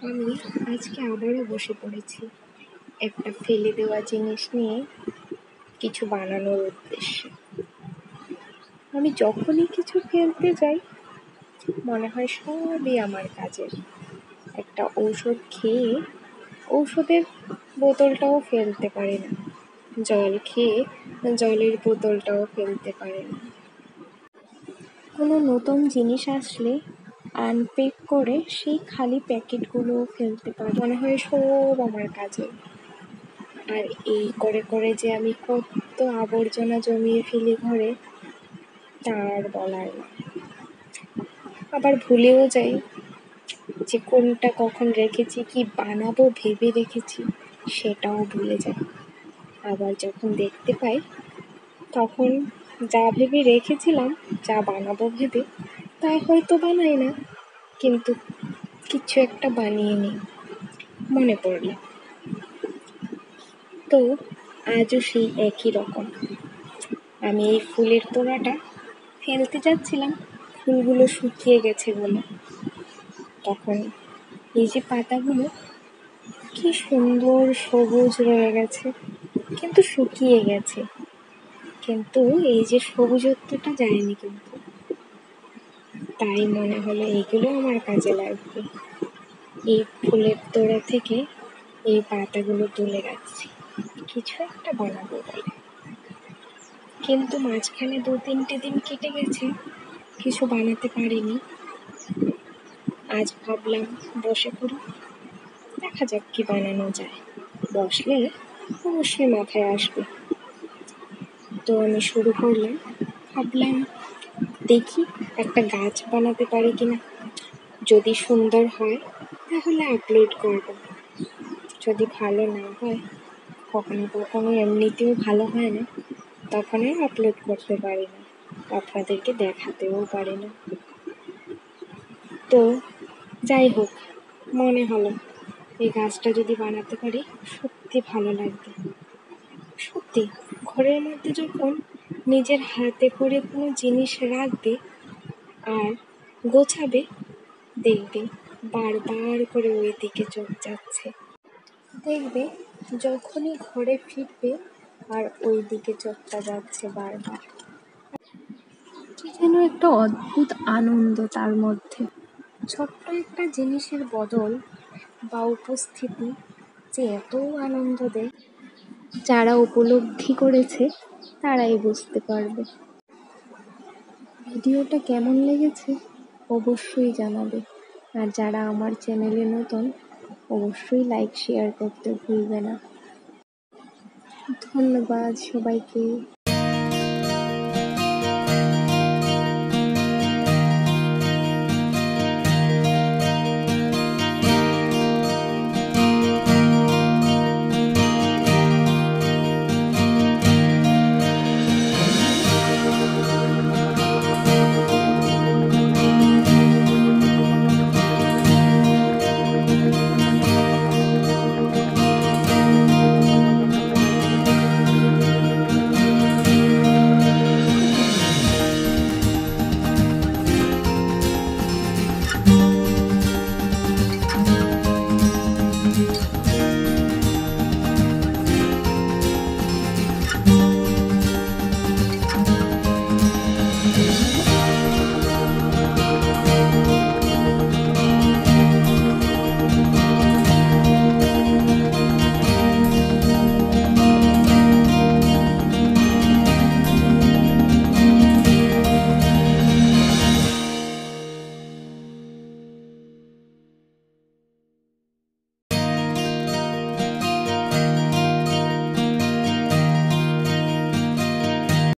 আমি আজকে আবারও বসে পড়েছি একটা ফেলে দেওয়া জিনিস নিয়ে কিছু বানানোর উদ্দেশ্যে। আমি যখনই কিছু ফেলতে যাই মনে হয় সবই আমার কাজের। একটা ঔষধ খেয়ে ঔষধের বোতলটাও ফেলতে পারি না, জল খেয়ে জলের বোতলটাও ফেলতে পারি না। কোনো নতুন জিনিস আসলে আনপ্যাক করে সেই খালি প্যাকেটগুলোও ফেলতে পারি, মনে হয় সব আমার কাজে। আর এই করে করে যে আমি কত আবর্জনা জমিয়ে ফেলি ঘরে তার বলার না। আবার ভুলেও যাই যে কোনটা কখন রেখেছি, কি বানাবো ভেবে রেখেছি সেটাও ভুলে যাই। আবার যখন দেখতে পাই তখন যা ভেবে রেখেছিলাম, যা বানাবো ভেবে, তা হয়তো বানাই না, কিন্তু কিছু একটা বানিয়ে নিই মনে পড়লে। তো আজও সেই একই রকম। আমি এই ফুলের তোড়াটা ফেলতে যাচ্ছিলাম, ফুলগুলো শুকিয়ে গেছে বলে। তখন এই যে পাতাগুলো কি সুন্দর সবুজ রয়ে গেছে, কিন্তু শুকিয়ে গেছে, কিন্তু এই যে সবুজত্বটা যায়নি। কিন্তু তাই মনে হলো এইগুলো আমার কাজে লাগবে। এই ফুলের তোড়া থেকে এই পাতাগুলো তুলে রাখছি, কিছু একটা বানাবো বলে। কিন্তু মাঝখানে 2-3টে দিন কেটে গেছে, কিছু বানাতে পারিনি। আজ ভাবলাম বসে পড়ি, দেখা যাক কি বানানো যায়। বসলে অবশ্যই মাথায় আসবে। তো আমি শুরু করলাম, ভাবলাম দেখি একটা গাছ বানাতে পারি কিনা। যদি সুন্দর হয় তাহলে আপলোড করব, যদি ভালো না হয়, কখনো কখনো এমনিতেও ভালো হয় না, তখন আর আপলোড করতে পারি না, আপনাদেরকে দেখাতেও পারি না। তো যাই হোক, মনে হলো এই গাছটা যদি বানাতে পারি সত্যি ভালো লাগবে। সত্যি ঘরের মধ্যে যখন নিজের হাতে করে কোনো জিনিস রাখবে আর গোছাবে, দেখবে বারবার করে ওই দিকে চোখ যাচ্ছে। দেখবে যখনই ঘরে ফিরবে আর ওই দিকে চোখটা যাচ্ছে বারবার। কি যেন একটা অদ্ভুত আনন্দ তার মধ্যে। ছোট্ট একটা জিনিসের বদল বা উপস্থিতি যে এত আনন্দ দেয়, যারা উপলব্ধি করেছে তারাই বুঝতে পারবে। ভিডিওটা কেমন লেগেছে অবশ্যই জানাবে। আর যারা আমার চ্যানেলে নতুন অবশ্যই লাইক শেয়ার করতে ভুলবে না। ধন্যবাদ সবাইকে।